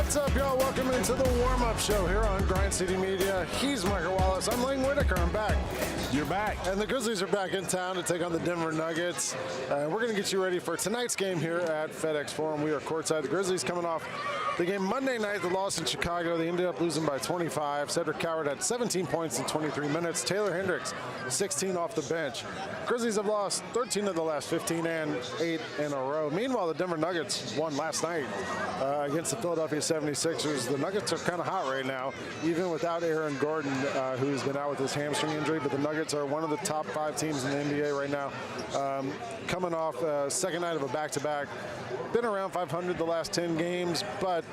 What's up, y'all? Welcome into the warm-up show here on Grind City Media. He's Michael Wallace. I'm Lane Whitaker. I'm back. You're back. And the Grizzlies are back in town to take on the Denver Nuggets. We're going to get you ready for tonight's game here at FedEx Forum. We are courtside. The Grizzlies coming off the game Monday night, the loss in Chicago. They ended up losing by 25. Cedric Coward had 17 points in 23 minutes. Taylor Hendricks, 16 off the bench. Grizzlies have lost 13 of the last 15 and 8 in a row. Meanwhile, the Denver Nuggets won last night against the Philadelphia 76ers. The Nuggets are kind of hot right now, even without Aaron Gordon, who's been out with his hamstring injury. But the Nuggets are one of the top 5 teams in the NBA right now, coming off second night of a back-to-back. Been around 500 the last 10 games, but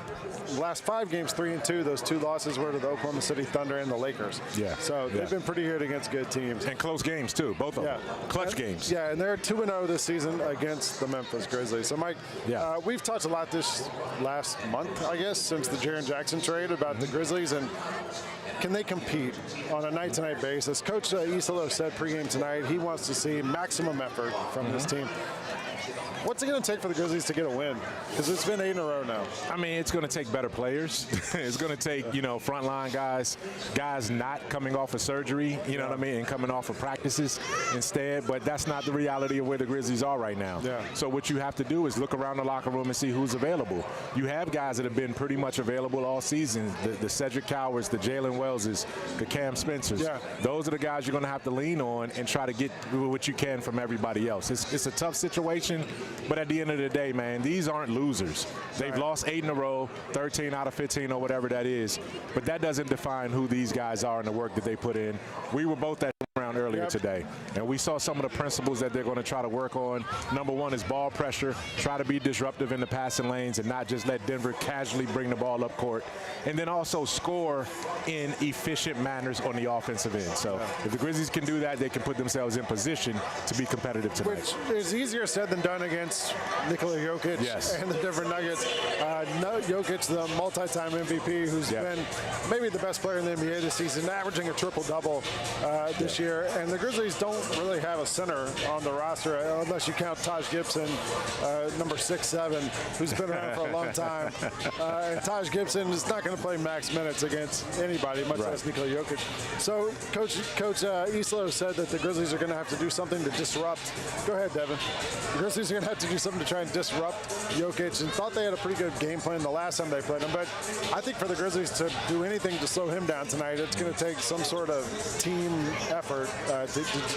last 5 games, 3-2. Those 2 losses were to the Oklahoma City Thunder and the Lakers. Yeah. So they've been pretty good against good teams. And close games, too, both of them. Clutch games. Yeah, and they're 2-0 this season against the Memphis Grizzlies. So, Mike, we've talked a lot this last month, I guess, since the Jaren Jackson trade about the Grizzlies and can they compete on a night-to-night basis. Coach Isolo said pregame tonight he wants to see maximum effort from this team. What's it going to take for the Grizzlies to get a win? Because it's been 8 in a row now. I mean, it's going to take better players. It's going to take, frontline guys not coming off of surgery, you know what I mean, and coming off of practices instead. But that's not the reality of where the Grizzlies are right now. Yeah. So what you have to do is look around the locker room and see who's available. You have guys that have been pretty much available all season. The Cedric Cowards, the Jalen Wellses, the Cam Spencers. Yeah. Those are the guys you're going to have to lean on and try to get what you can from everybody else. It's a tough situation. But at the end of the day, man, these aren't losers. They've lost 8 in a row, 13 out of 15 or whatever that is. But that doesn't define who these guys are and the work that they put in. We were both at around earlier today, and we saw some of the principles that they're going to try to work on. Number one is ball pressure, try to be disruptive in the passing lanes and not just let Denver casually bring the ball up court, and then also score in efficient manners on the offensive end. So if the Grizzlies can do that, they can put themselves in position to be competitive tonight. Which is easier said than done against Nikola Jokic and the Denver Nuggets. Jokic, the multi-time MVP, who's been maybe the best player in the NBA this season, averaging a triple-double this year. And the Grizzlies don't really have a center on the roster, unless you count Taj Gibson, number 6'7", who's been around for a long time. And Taj Gibson is not going to play max minutes against anybody, much less Nikola Jokic. So Coach Isolo said that the Grizzlies are going to have to do something to disrupt. Go ahead, Devin. The Grizzlies are going to have to do something to try and disrupt Jokic, and thought they had a pretty good game plan the last time they played him. But I think for the Grizzlies to do anything to slow him down tonight, it's going to take some sort of team effort.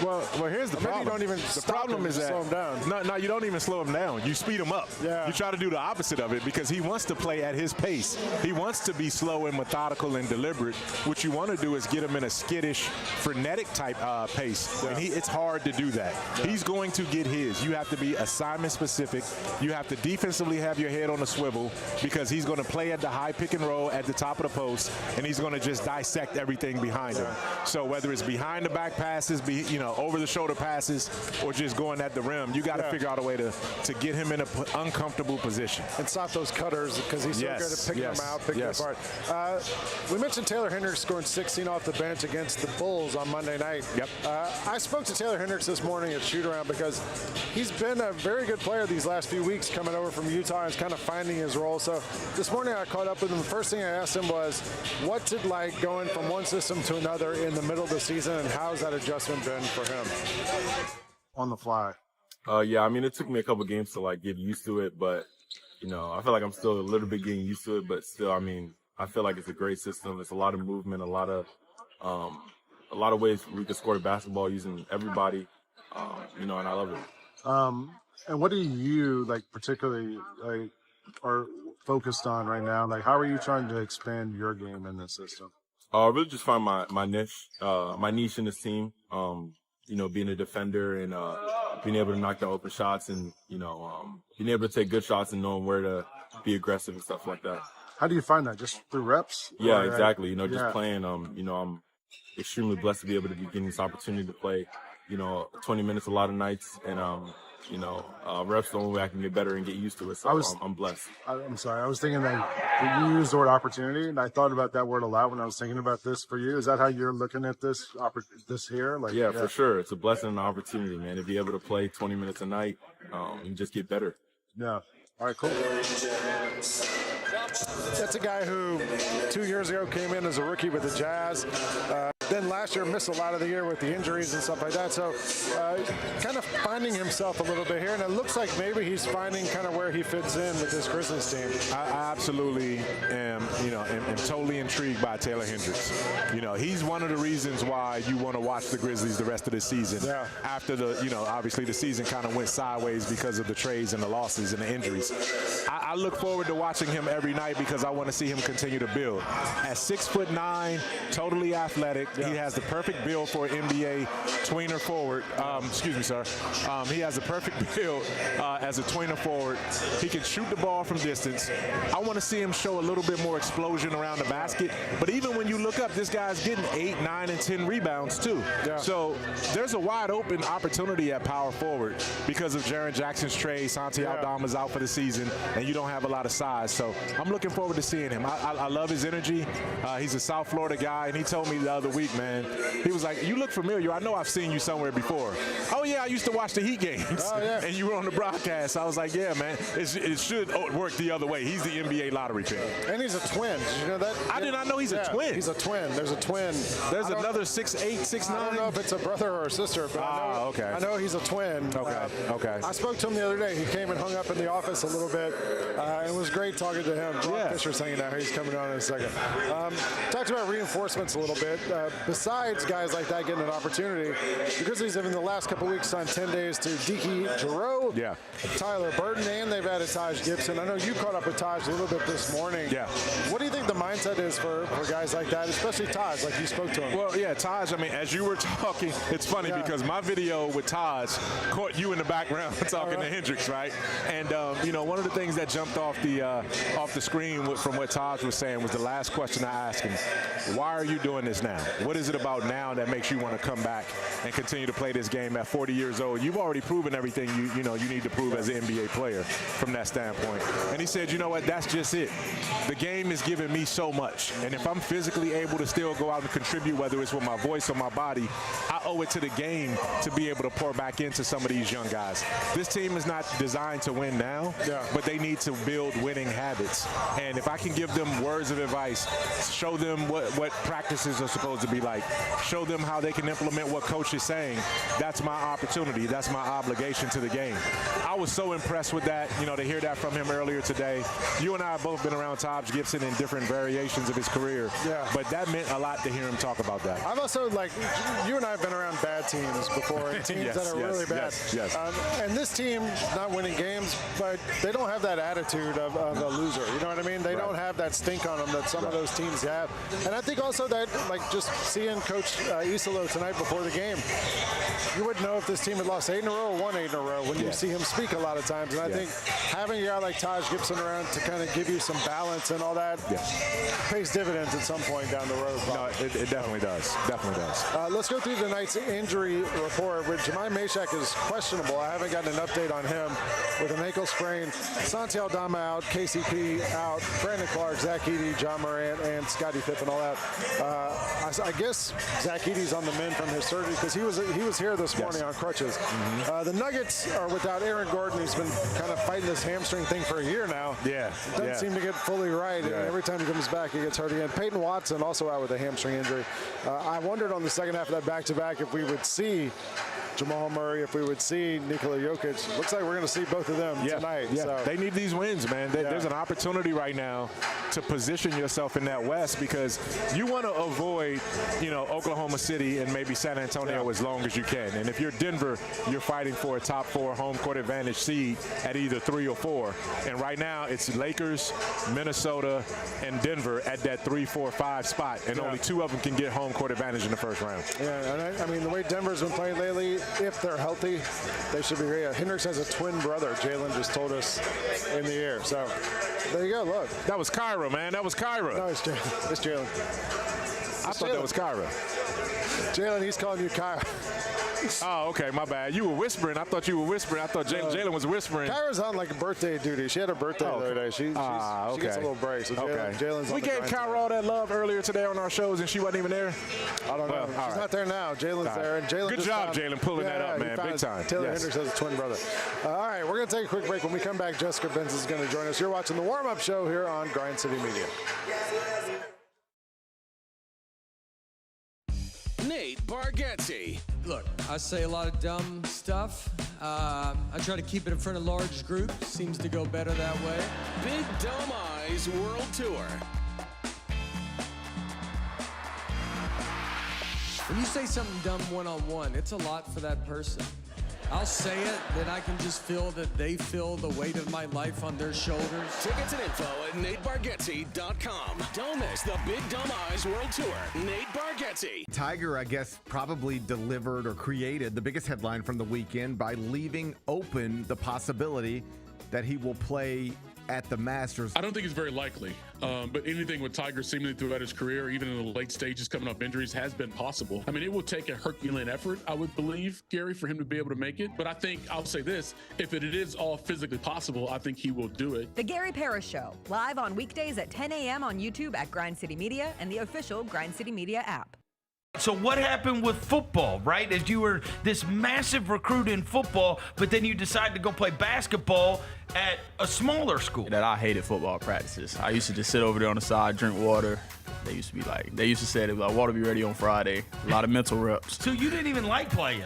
Well, here's the problem. Maybe you don't even the problem is that slow him down. No, you don't even slow him down. You speed him up. Yeah. You try to do the opposite of it because he wants to play at his pace. He wants to be slow and methodical and deliberate. What you want to do is get him in a skittish, frenetic type pace, and it's hard to do that. He's going to get his. You have to be assignment specific. You have to defensively have your head on a swivel because he's going to play at the high pick and roll at the top of the post, and he's going to just dissect everything behind him. So whether it's behind the back passes, over the shoulder passes, or just going at the rim, you got to figure out a way to get him in an uncomfortable position. And stop those cutters because he's so good at picking them out, picking them apart. We mentioned Taylor Hendricks scoring 16 off the bench against the Bulls on Monday night. I spoke to Taylor Hendricks this morning at shoot-around because he's been a very good player these last few weeks coming over from Utah and kind of finding his role. So this morning I caught up with him. The first thing I asked him was, what's it like going from one system to another in the middle of the season, and how's that adjustment been for him on the fly? Yeah, I mean, it took me a couple games to get used to it, but I feel like I'm still a little bit getting used to it, but still, I mean, I feel like it's a great system. It's a lot of movement, a lot of ways we can score the basketball using everybody, and I love it. And what do you particularly are focused on right now? How are you trying to expand your game in this system? I really just find my niche, in this team. Being a defender and being able to knock down open shots and being able to take good shots and knowing where to be aggressive and stuff like that. How do you find that? Just through reps? Yeah, exactly. Just playing. I'm extremely blessed to be able to be getting this opportunity to play. 20 minutes a lot of nights, and reps the only way I can get better and get used to it. So I'm blessed. I'm sorry. I was thinking that you used the word opportunity, and I thought about that word a lot when I was thinking about this for you. Is that how you're looking at this here? Yeah, for sure. It's a blessing and an opportunity, man, to be able to play 20 minutes a night and just get better. Yeah. All right, cool. That's a guy who 2 years ago came in as a rookie with the Jazz. Then last year missed a lot of the year with the injuries and stuff like that. So kind of finding himself a little bit here. And it looks like maybe he's finding kind of where he fits in with this Grizzlies team. I absolutely am totally intrigued by Taylor Hendricks. He's one of the reasons why you want to watch the Grizzlies the rest of the season. Yeah. After obviously the season kind of went sideways because of the trades and the losses and the injuries. I look forward to watching him every night because I want to see him continue to build. At 6'9", totally athletic. Yeah. He has the perfect build for an NBA tweener forward. Excuse me, sir. He has the perfect build as a tweener forward. He can shoot the ball from distance. I want to see him show a little bit more explosion around the basket. But even when you look up, this guy's getting 8, 9, and 10 rebounds too. Yeah. So there's a wide open opportunity at power forward because of Jaren Jackson's trade. Santi Aldama's out for the season, and you don't have a lot of size. So I'm looking forward to seeing him. I love his energy. He's a South Florida guy, and he told me the other week, man, he was like, "You look familiar. I know I've seen you somewhere before." "Oh yeah, I used to watch the Heat games." Oh, yeah. And you were on the broadcast. I was like, "Yeah, man, it should work the other way." He's the NBA lottery pick. And he's a twin. Did you know that? I did not know he's a twin. He's a twin. There's a twin. There's another 6'8", 6'9". I don't know if it's a brother or a sister, but I know he's a twin. Okay. I spoke to him the other day. He came and hung up in the office a little bit. It was great talking to him. Brock Fisher's hanging out here. He's coming on in a second. Talked about reinforcements a little bit. Besides guys like that getting an opportunity, the Grizzlies have in the last couple weeks signed 10 days to Deke Giroux, Tyler Burton, and they've added Taj Gibson. I know you caught up with Taj a little bit this morning. Yeah. What do you think the mindset is for guys like that, especially Taj, like you spoke to him? Well, yeah, Taj, I mean, as you were talking, it's funny because my video with Taj caught you in the background talking to Hendricks, right? And, one of the things that jumped off the screen from what Taj was saying was the last question I asked him: why are you doing this now? What is it about now that makes you want to come back and continue to play this game at 40 years old? You've already proven everything you need to prove as an NBA player from that standpoint. And he said, you know what, that's just it. The game is giving me so much. And if I'm physically able to still go out and contribute, whether it's with my voice or my body, I owe it to the game to be able to pour back into some of these young guys. This team is not designed to win now, but they need to build winning habits. And if I can give them words of advice, show them what practices are supposed to be like, show them how they can implement what coach is saying, that's my opportunity. That's my obligation to the game. I was so impressed with that, to hear that from him earlier today. You and I have both been around Taj Gibson in different variations of his career, but that meant a lot to hear him talk about that. I've also, you and I have been around bad teams before, and teams that are really bad. Yes. And this team, not winning games, but they don't have that attitude of a loser. You know what I mean? They don't have that stink on them that some of those teams have. And I think also that, just seeing Coach Isolo tonight before the game, you wouldn't know if this team had lost 8 in a row or won 8 in a row when you see him speak a lot of times. And I think having a guy like Taj Gibson around to kind of give you some balance and all that pays dividends at some point down the road. No, it definitely does. Definitely does. Let's go through tonight's injury report. With Jemai Meshack is questionable. I haven't gotten an update on him with an ankle sprain. Santi Aldama out, KCP out, Brandon Clark, Zach Edey, John Morant, and Scottie Pippen, all that. I guess Zach Edey's on the mend from his surgery because he was here this morning on crutches. The Nuggets are without Aaron Gordon, who's been kind of fighting this hamstring thing for a year now. Doesn't seem to get fully right. And every time he comes back, he gets hurt again. Peyton Watson also out with a hamstring injury. I wondered on the second half of that back-to-back if we would see Jamal Murray, if we would see Nikola Jokic. Looks like we're going to see both of them tonight. So. They need these wins, man. There's an opportunity right now to position yourself in that West because you want to avoid, Oklahoma City and maybe San Antonio as long as you can. And if you're Denver, you're fighting for a top 4 home court advantage seed at either 3 or 4. And right now it's Lakers, Minnesota, and Denver at that 3, 4, 5 spot. And only 2 of them can get home court advantage in the first round. Yeah, and I mean, the way Denver's been playing lately, if they're healthy, they should be great. Hendricks has a twin brother, Jalen just told us in the air. So there you go, look. That was Kyra, man. That was Kyra. No, it's Jalen. I thought that was Kyra. Jalen, he's calling you Kyra. Oh, okay, my bad. You were whispering. I thought you were whispering. I thought Jalen was whispering. Kyra's on like birthday duty. She had her birthday the other day. She gets a little break. So Jalen's we gave Kyra all that love earlier today on our shows, and she wasn't even there. I don't know. She's not there now. Jalen's there. And Jalen Good job, Jalen, pulling that up, man. Big time. Taylor Hendricks has a twin brother. All right, we're going to take a quick break. When we come back, Jessica Benson is going to join us. You're watching the warm-up show here on Grind City Media. Nate Bargatze. Look, I say a lot of dumb stuff. I try to keep it in front of large groups. Seems to go better that way. Big Dome Eyes World Tour. When you say something dumb one-on-one, it's a lot for that person. I'll say it, then I can just feel that they feel the weight of my life on their shoulders. Tickets and info at NateBargatze.com. Don't miss the Big Dumb Eyes World Tour. Nate Bargatze. Tiger, I guess, probably delivered or created the biggest headline from the weekend by leaving open the possibility that he will play at the Masters. I don't think it's very likely, but anything with Tiger seemingly throughout his career, even in the late stages coming off injuries, has been possible. I mean, it will take a Herculean effort, I would believe, Gary, for him to be able to make it. But I think, I'll say this, if it is all physically possible, I think he will do it. The Gary Parrish Show, live on weekdays at 10 a.m. on YouTube at Grind City Media and the official Grind City Media app. So what happened with football, right? As you were this massive recruit in football, but then you decide to go play basketball at a smaller school. That I hated football practices. I used to just sit over there on the side, drink water. They used to say that water be ready on Friday. A lot of mental reps. So you didn't even like playing?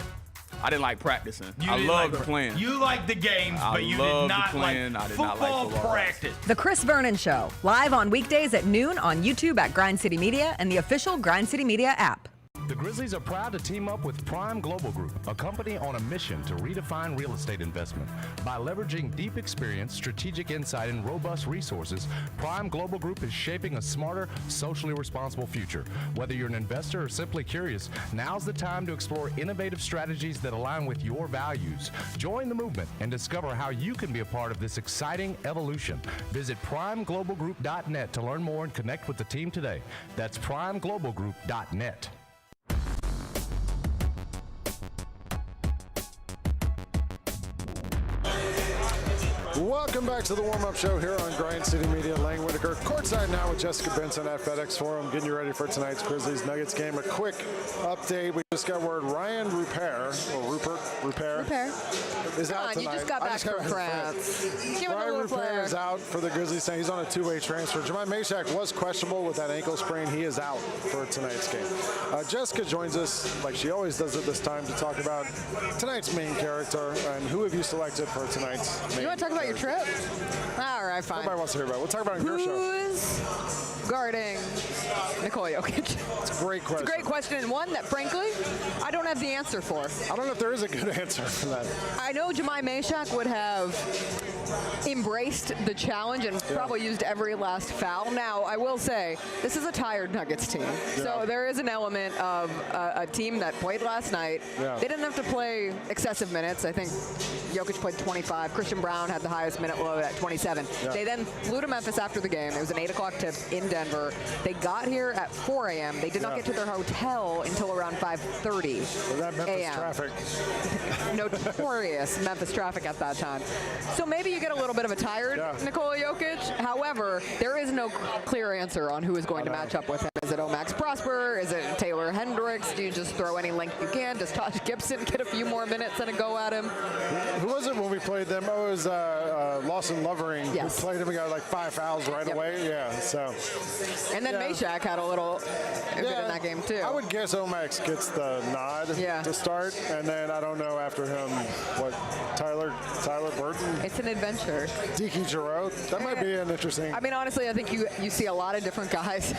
I didn't like practicing. I loved playing. You liked the games, but you did not like football practice. The Chris Vernon Show, live on weekdays at noon on YouTube at Grind City Media and the official Grind City Media app. The Grizzlies are proud to team up with Prime Global Group, a company on a mission to redefine real estate investment. By leveraging deep experience, strategic insight, and robust resources, Prime Global Group is shaping a smarter, socially responsible future. Whether you're an investor or simply curious, now's the time to explore innovative strategies that align with your values. Join the movement and discover how you can be a part of this exciting evolution. Visit primeglobalgroup.net to learn more and connect with the team today. That's primeglobalgroup.net. Welcome back to the warm-up show here on Grind City Media. Lang Whitaker courtside now with Jessica Benson at FedEx Forum, getting you ready for tonight's Grizzlies-Nuggets game. A quick update. We just got word Ryan Rupert is out tonight. You just got back from France. Ryan Rupert is out for the Grizzlies. He's on a two-way transfer. Jemai Meshack was questionable with that ankle sprain. He is out for tonight's game. Jessica joins us, like she always does at this time, to talk about tonight's main character and who have you selected for tonight's main. You want to talk about your trip? All right, fine. Nobody wants to hear about it. We'll talk about it in your show. Who's guarding Nikola Jokic? It's a great question. It's a great question, and one that, frankly, I don't have the answer for. I don't know if there is a good answer for that. I know Jemai Meshack would have embraced the challenge and probably used every last foul. Now, I will say, this is a tired Nuggets team. So there is an element of a team that played last night. They didn't have to play excessive minutes. I think Jokic played 25. Christian Brown had the highest minute load at 27. They then flew to Memphis after the game. It was an 8 o'clock tip in Denver. They got here at 4 a.m. They did not get to their hotel until around 5:30 a.m. Traffic. Notorious Memphis traffic at that time. So maybe you get a little bit of a tired Nikola Jokic. However, there is no clear answer on who is going to match up with him. Is it Omax Prosper? Is it Taylor Hendricks? Do you just throw any length you can? Does Taj Gibson get a few more minutes and a go at him? Who was it when we played them? Oh, it was Lawson Lovering who played him and got like 5 fouls right away. So. And then Meshack had a little bit in that game too. I would guess Omax gets the nod to start, and then I don't know after him what Tyler Burton. It's an adventure. Deke Giroux. That might be an interesting. I mean, honestly, I think you see a lot of different guys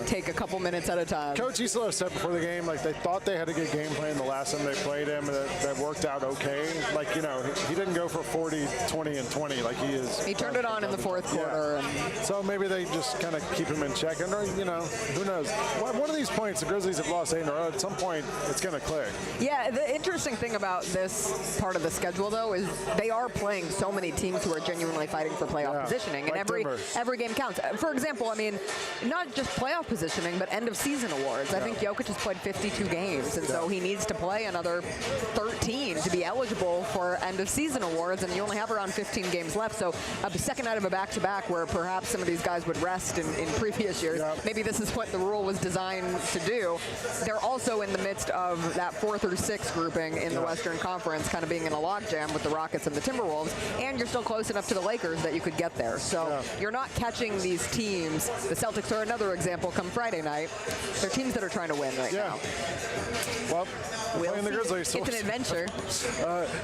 take a couple minutes at a time. Coach Isla said before the game, like they thought they had a good game plan the last time they played him, and that worked out okay. Like, you know, he didn't go for 40, 20, and 20 like he is. He turned it on in the fourth quarter. So maybe they just kind of keep him in check. And, you know, who knows? One of these points. The Grizzlies have lost 8 in a row. At some point, it's going to click. Yeah, the interesting thing about this part of the schedule, though, is they are playing so many teams who are genuinely fighting for playoff positioning, and every game counts. For example, I mean, not just playoff positioning, but end-of-season awards. I think Jokic has played 52 games, and so he needs to play another 13 to be eligible for end-of-season awards, and you only have around 15 games left. So a second out of a back-to-back where perhaps some of these guys would rest in previous years. Maybe this is what the rule was designed to do. They're also in the midst of that 4 through 6 grouping in the Western Conference, kind of being in a logjam with the Rockets and the Timberwolves, and you're still close enough to the Lakers that you could get there. So you're not catching these teams. The Celtics are another example come Friday night. They're teams that are trying to win right now. Well, playing the Grizzlies. It's an adventure.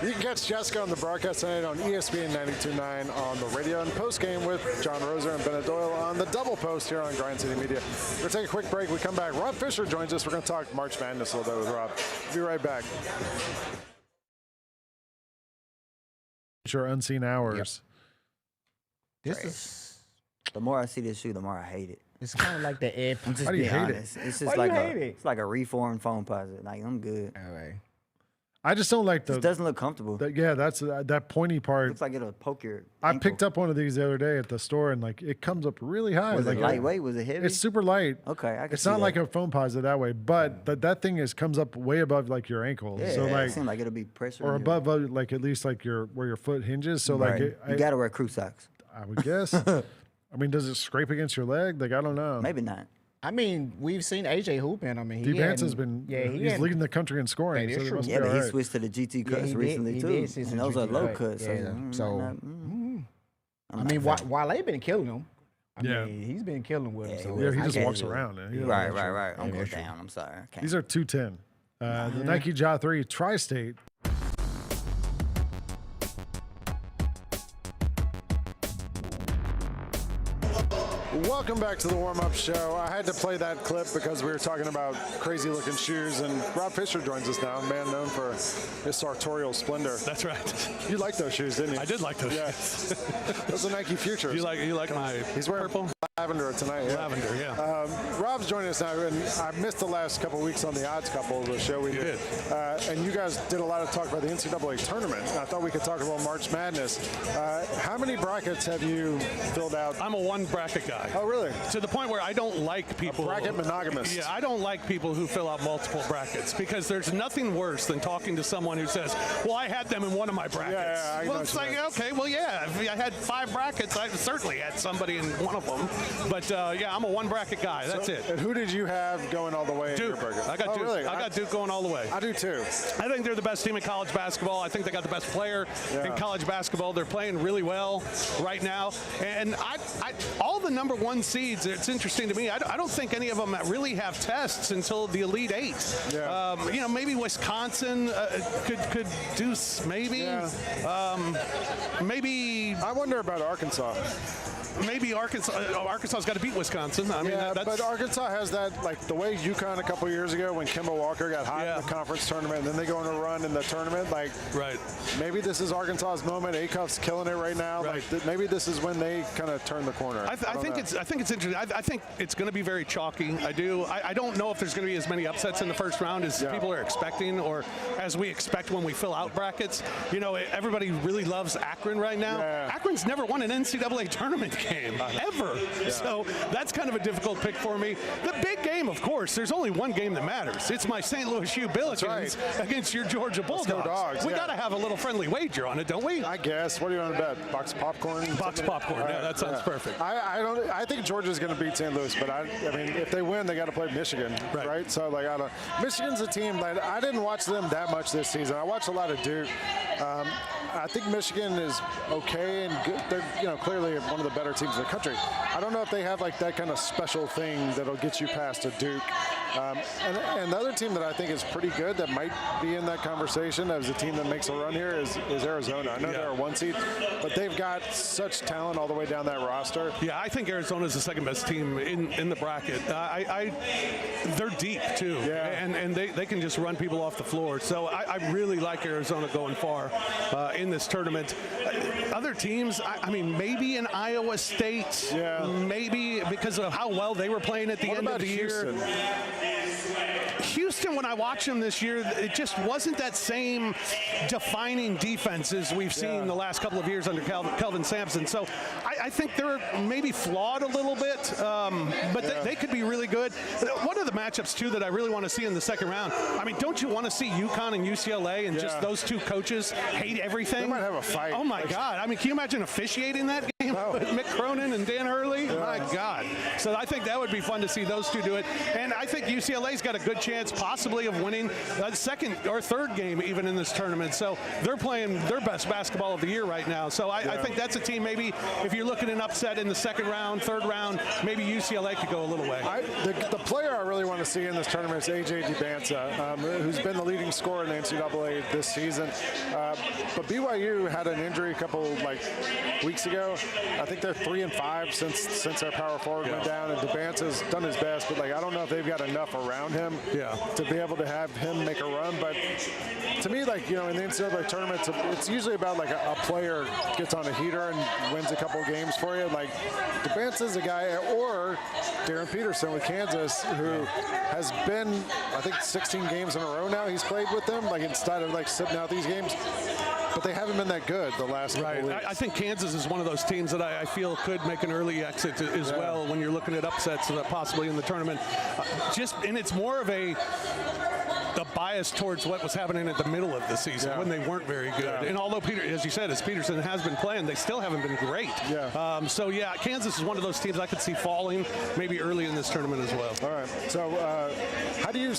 You can catch Jessica on the broadcast tonight on ESPN 92.9 on the radio, and post-game with Jon Roser and Bennett Doyle on the double post here on Grind City Media. We're going to take a quick break. We come back. Rob Fisher joins us. We're going to talk March Madness a little bit with Rob. Be right back. Your unseen hours. This is the more I see this shoe, the more I hate it. It's kind of like the air. I'm just being honest. It's just it's like a reformed foam posit. Like, I'm good. All right. I just don't like the. It doesn't look comfortable. That's that pointy part. Looks like it'll poke your ankle. I picked up one of these the other day at the store, and like it comes up really high. Was like it lightweight? Was it heavy? It's super light. Okay, I can It's see not that. like a foam posit that way, but that thing comes up way above like your ankle. Yeah, so like it seems like it'll be pressure. or above like at least like where your foot hinges. So right. like you gotta wear crew socks. I would guess. I mean, does it scrape against your leg? Like I don't know. Maybe not. I mean, we've seen AJ hooping. I mean, Deep Vance has been. He's leading the country in scoring. That is true. Yeah, but he switched to the GT cuts recently too, and those are low cuts. I mean, Wale been killing him. I mean, he's been killing with him. So he just walks around. Right. I'm going down. I'm sorry. These are 210. The Nike Ja 3 Tri-State. Welcome back to the warm-up show. I had to play that clip because we were talking about crazy-looking shoes, and Rob Fisher joins us now, a man known for his sartorial splendor. That's right. You liked those shoes, didn't you? I did like those shoes. Those are Nike Futures. You like my He's wearing purple? Lavender tonight. Yeah. Lavender, yeah. Rob's joining us now, and I missed the last couple of weeks on the odds couple of the show we did. And you guys did a lot of talk about the NCAA tournament. I thought we could talk about March Madness. How many brackets have you filled out? I'm a one bracket guy. Oh, really? To the point where I don't like people. Bracket monogamous. Yeah, I don't like people who fill out multiple brackets because there's nothing worse than talking to someone who says, well, I had them in one of my brackets. Yeah, well, it's like, okay, well, yeah, if I had 5 brackets, I certainly had somebody in one of them. But, yeah, I'm a one bracket guy. That's it. And who did you have going all the way Duke. in your bracket? I got Duke. Really? I got Duke going all the way. I do, too. I think they're the best team in college basketball. I think they got the best player in college basketball. They're playing really well right now. And all the number 1 seeds, it's interesting to me. I don't think any of them really have tests until the Elite 8. Yeah. Maybe Wisconsin could do maybe. Yeah. Maybe. I wonder about Arkansas. Maybe Arkansas's got to beat Wisconsin. I mean, but Arkansas has that, like the way UConn a couple years ago when Kemba Walker got hot in the conference tournament, and then they go on a run in the tournament. Like, maybe this is Arkansas's moment. Acuff's killing it right now. Like, maybe this is when they kind of turn the corner. I think it's interesting. I think it's going to be very chalky. I do. I don't know if there's going to be as many upsets in the first round as people are expecting, or as we expect when we fill out brackets. Everybody really loves Akron right now. Akron's never won an NCAA tournament game ever. So that's kind of a difficult pick for me. The big game, of course, there's only one game that matters. It's my St. Louis U Billikens against your Georgia Bulldogs. We got to have a little friendly wager on it, don't we? I guess. What do you want to bet? Box of popcorn? Box of popcorn. Yeah, that sounds perfect. I think Georgia's going to beat St. Louis, but I mean, if they win, they got to play Michigan, right? So like, Michigan's a team that I didn't watch them that much this season. I watched a lot of Duke. I think Michigan is okay and good. They're clearly one of the better teams in the country. I don't know if they have like that kind of special thing that'll get you past a Duke. And the other team that I think is pretty good that might be in that conversation as a team that makes a run here is Arizona. I know they're a 1 seed, but they've got such talent all the way down that roster. Yeah, I think Arizona's the second best team in the bracket. They're deep too, and they can just run people off the floor. So I really like Arizona going far in this tournament. Other teams, I mean, maybe in Iowa State, maybe because of how well they were playing at the end of the year. Houston, when I watched them this year, it just wasn't that same defining defense as we've seen the last couple of years under Kelvin Sampson. So I think they're maybe flawed a little bit, but they could be really good. One of the matchups, too, that I really want to see in the second round, I mean, don't you want to see UConn and UCLA and just those two coaches hate everything? They might have a fight. Oh, my God. I mean, can you imagine officiating that game with Mick Cronin and Dan Hurley? Yeah. My God. So I think that would be fun to see those two do it. And I think UCLA's got a good chance possibly of winning a second or third game even in this tournament. So they're playing their best basketball of the year right now. So I think that's a team maybe if you're looking at an upset in the second round, third round, maybe UCLA could go a little way. The player I really want to see in this tournament is A.J. DeBanza, who's been the leading scorer in the NCAA this season. But BYU had an injury a couple weeks ago. I think they're 3-5 since their power forward went down, and DeBanza's done his best, but I don't know if they've got enough around him to be able to have him make a run. But to me, in the NCAA tournament, it's usually about a player gets on a heater and wins a couple games for you. DeBanza's a guy, or Darren Peterson with Kansas, who has been, I think, 16 games in a row now he's played with them, instead of sitting out these games. But they haven't been that good the last couple weeks. I think Kansas is one of those teams that I feel could make an early exit as well when you're looking at upsets possibly in the tournament. And it's more of a bias towards what was happening at the middle of the season when they weren't very good. And although, as you said, as Peterson has been playing, they still haven't been great. Kansas is one of those teams I could see falling maybe early in this tournament as well. All right. So how do you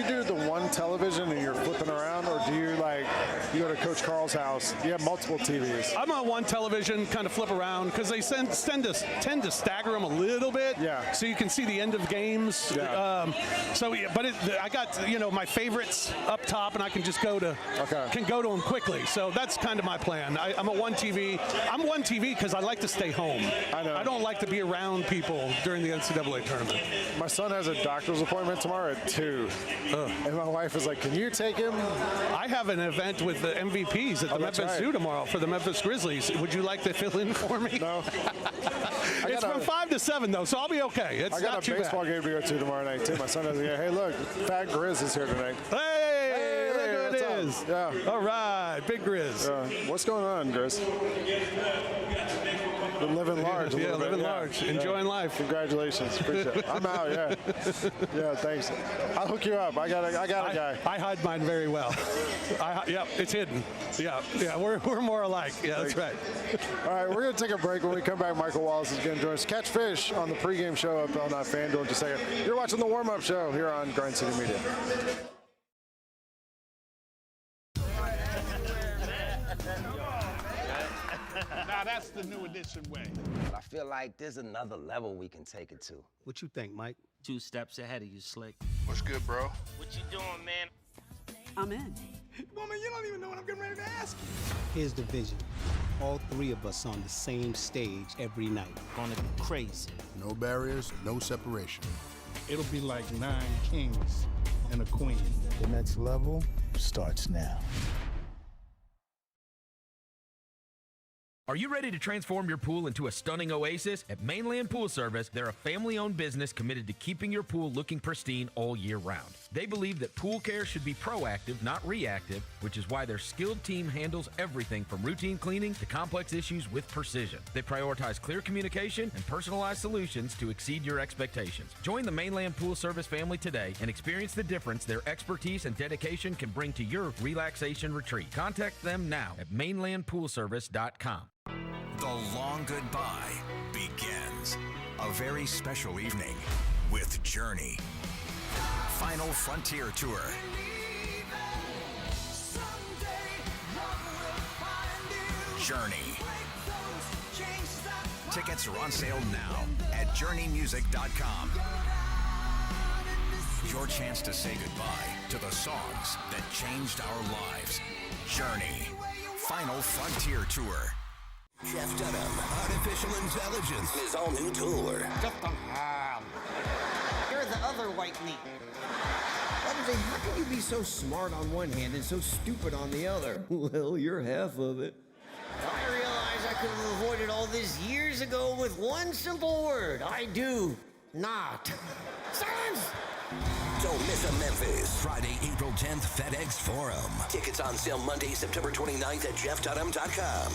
do the one television and you're flipping around, or do you you go to Coach Carl's house? You have multiple TVs. I'm on one television, kind of flip around, because they tend to stagger them a little bit. So you can see the end of games. I got my favorites up top, and I can just go to them quickly. So that's kind of my plan. I'm a one TV. I'm one TV because I like to stay home. I don't like to be around people during the NCAA tournament. My son has a doctor's appointment tomorrow at 2, and my wife is like, "Can you take him?" I have an event with the MVPs at the Memphis Zoo tomorrow for the Memphis Grizzlies. Would you like to fill in for me? No. It's from 5 to 7 though, so I'll be okay. It's I got a baseball game to go to tomorrow night too. My son has hey, look, Fat Grizz is here tonight. Hey, look who it is. Yeah. All right, Big Grizz. What's going on, Grizz? Been living large. Living large. Enjoying life. Congratulations. Appreciate it. I'm out. Yeah, thanks. I'll hook you up. I got a guy. I hide mine very well. It's hidden. Yeah, we're more alike. Yeah, that's right. All right, we're going to take a break. When we come back, Michael Wallace is going to join us. Catch Fish on the pregame show up on FanDuel in just a second. You're watching the warm-up show here on Grind City Media. Now that's the new edition way. I feel like there's another level we can take it to. What you think, Mike? 2 steps ahead of you, Slick. What's good, bro? What you doing, man? I'm in. Woman, you don't even know what I'm getting ready to ask you. Here's the vision. All 3 of us on the same stage every night. Gonna be crazy. No barriers, no separation. It'll be like 9 kings and a queen. The next level starts now. Are you ready to transform your pool into a stunning oasis? At Mainland Pool Service, they're a family-owned business committed to keeping your pool looking pristine all year round. They believe that pool care should be proactive, not reactive, which is why their skilled team handles everything from routine cleaning to complex issues with precision. They prioritize clear communication and personalized solutions to exceed your expectations. Join the Mainland Pool Service family today and experience the difference their expertise and dedication can bring to your relaxation retreat. Contact them now at mainlandpoolservice.com. The long goodbye begins. A very special evening with Journey. Final Frontier Tour. Journey. Tickets are on sale now at journeymusic.com. Your chance to say goodbye to the songs that changed our lives. Journey. Final Frontier Tour. Jeff Dunham, Artificial Intelligence, his all new tour. You're the other white meat. How can you be so smart on one hand and so stupid on the other? Well, you're half of it. I realize I could have avoided all this years ago with one simple word. I do not. Silence! Don't miss a Memphis. Friday, April 10th, FedEx Forum. Tickets on sale Monday, September 29th at jeffdunham.com.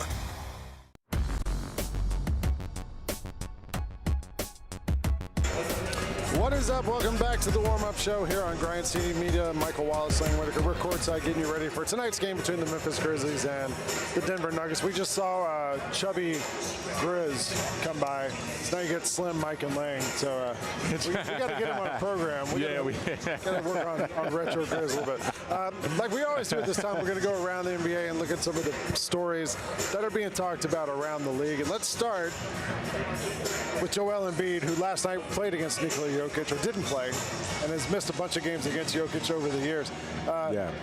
What is up? Welcome back to the warm-up show here on Grind City Media. Michael Wallace, Lane Whitaker. We're courtside getting you ready for tonight's game between the Memphis Grizzlies and the Denver Nuggets. We just saw chubby Grizz come by. So now you get Slim, Mike, and Lane. So we got to get him on a program. We got to work on retro Grizz a little bit. Like we always do at this time, we're going to go around the NBA and look at some of the stories that are being talked about around the league. And let's start with Joel Embiid, who last night played against Nikola Jokic, or didn't play, and has missed a bunch of games against Jokic over the years.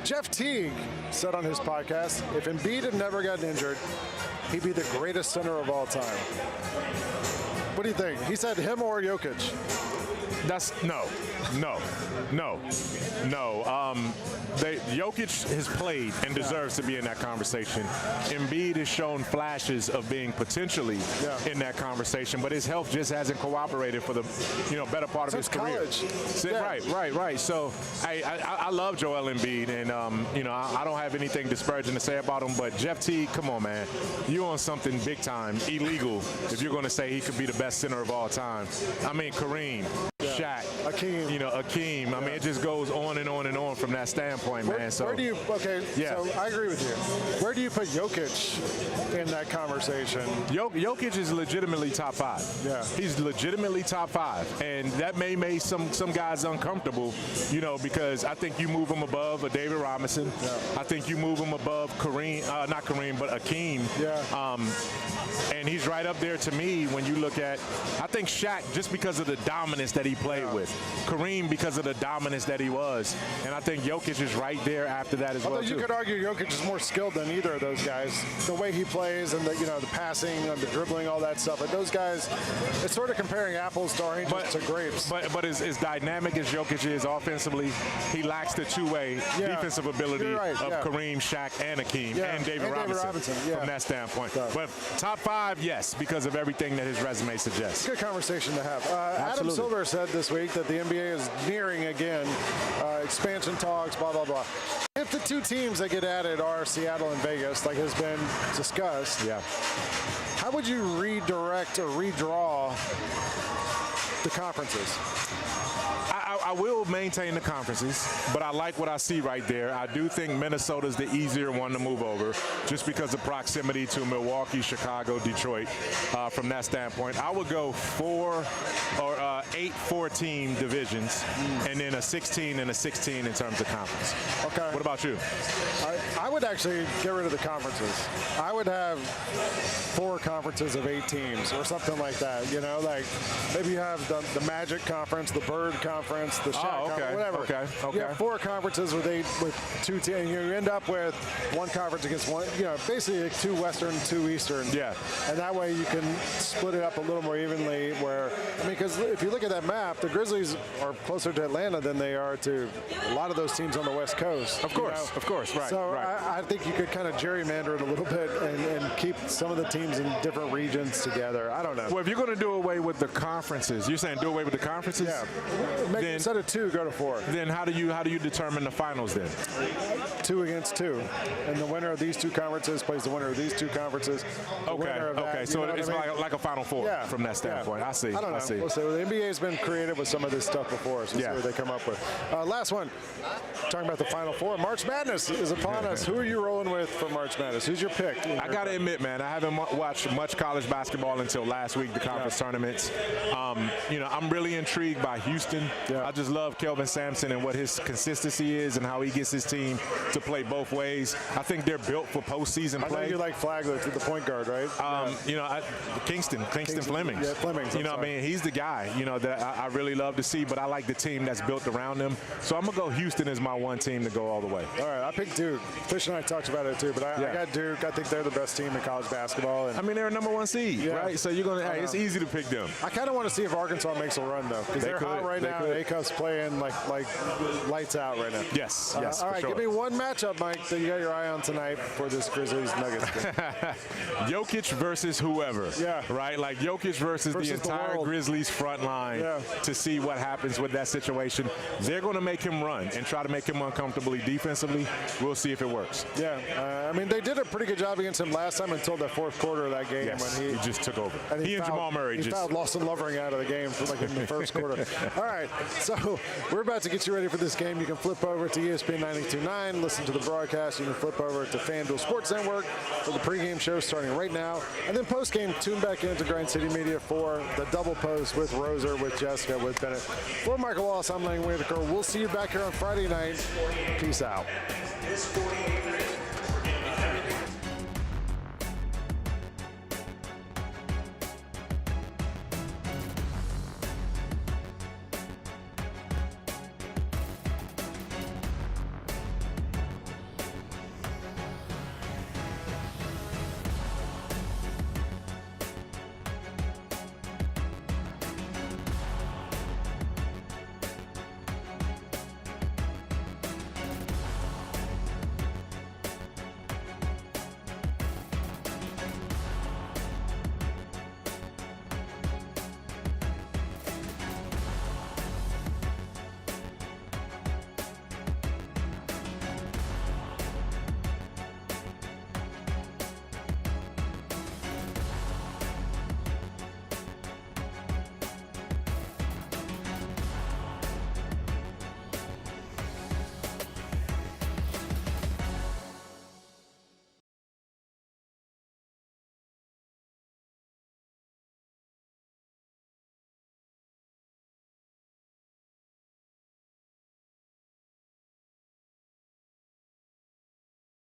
Jeff Teague said on his podcast, if Embiid had never gotten injured, he'd be the greatest center of all time. What do you think? He said him or Jokic? No. Jokic has played and deserves to be in that conversation. Embiid has shown flashes of being potentially in that conversation, but his health just hasn't cooperated for the better part of his career. Right. So I love Joel Embiid, and I don't have anything disparaging to say about him. But Jeff Teague, come on, man, you on something big time, illegal. If you're going to say he could be the best center of all time, I mean Kareem. Shaq, Akeem. I mean, it just goes on and on and on from that standpoint, man. So where do you? So I agree with you. Where do you put Jokic in that conversation? Jokic is legitimately top 5. Yeah, he's legitimately top 5, and that may make some guys uncomfortable, because I think you move him above a David Robinson. Yeah. I think you move him above Kareem, not Kareem, but Akeem. Yeah. And he's right up there to me when you look at, I think Shaq, just because of the dominance that he played with. Kareem, because of the dominance that he was. And I think Jokic is right there after that as well, you could argue Jokic is more skilled than either of those guys. The way he plays and the passing and the dribbling, all that stuff. But those guys, it's sort of comparing apples to oranges to grapes. But as dynamic as Jokic is offensively, he lacks the two-way defensive ability of Kareem, Shaq, and Akeem, and David Robinson from that standpoint. But top 5, yes, because of everything that his resume suggests. Good conversation to have. Adam Silver said this week that the NBA is nearing again expansion talks, blah, blah, blah. If the two teams that get added are Seattle and Vegas, like has been discussed, how would you redirect or redraw the conferences? I will maintain the conferences, but I like what I see right there. I do think Minnesota's the easier one to move over just because of proximity to Milwaukee, Chicago, Detroit. From that standpoint, I would go 8 4-team divisions and then a 16 and a 16 in terms of conference. Okay. What about you? I would actually get rid of the conferences. I would have 4 conferences of 8 teams or something like that. Like maybe you have the Magic Conference, the Bird Conference, the Shaq Conference, whatever. Okay. You have 4 conferences with 2 teams. You end up with 1 conference against 1. Basically 2 Western, 2 Eastern. Yeah. And that way you can split it up a little more evenly. Because if you look at that map, the Grizzlies are closer to Atlanta than they are to a lot of those teams on the West Coast. Of course, right. So right. I think you could kind of gerrymander it a little bit and keep some of the teams in different regions together. I don't know. Well, if you're going to do away with the conferences, you're saying do away with the conferences? Yeah. Instead of 2, go to 4. Then how do you determine the finals then? 2 against 2, and the winner of these 2 conferences plays the winner of these 2 conferences. Okay. So it's like a Final Four from that standpoint. I see. I don't know. We'll see. Well, the NBA has been creative with some of this stuff before, so we'll see what they come up with. Last one, talking about the Final Four. March Madness is upon us. Who are you rolling with for March Madness? Who's your pick? I got to admit, man, I haven't watched much college basketball until last week, the conference tournaments. I'm really intrigued by Houston. I just love Kelvin Sampson and what his consistency is and how he gets his team to play both ways. I think they're built for postseason play. I know you like Flagler, the point guard, right? Kingston Flemings. Yeah, Flemings. I mean, he's the guy, that I really love to see, but I like the team that's built around him. So I'm going to go Houston as my one team to go all the way. All right, I picked Duke. Fish and I talked about it too, but I got Duke. I think they're the best team in college basketball. And they're a number 1 seed, right? So you're going to, it's easy to pick them. I kind of want to see if Arkansas makes a run, though, because they're hot right now. They could Wallace playing like lights out right now. Yes, yes. All right, sure. give me one matchup, Mike, that you got your eye on tonight for this Grizzlies-Nuggets game. Jokic versus whoever. Yeah. Right? Like Jokic versus the entire Grizzlies front line to see what happens with that situation. They're going to make him run and try to make him uncomfortably defensively. We'll see if it works. Yeah. I mean, they did a pretty good job against him last time until the fourth quarter of that game when he just took over. And he and Jamal Murray he fouled Lawson Lovering out of the game for in the first quarter. All right, so we're about to get you ready for this game. You can flip over to ESPN 92.9, listen to the broadcast. You can flip over to FanDuel Sports Network for the pregame show starting right now. And then postgame, tune back into Grind City Media for the double post with Roser, with Jessica, with Bennett. For Michael Wallace, I'm Lang Whitaker. We'll see you back here on Friday night. Peace out.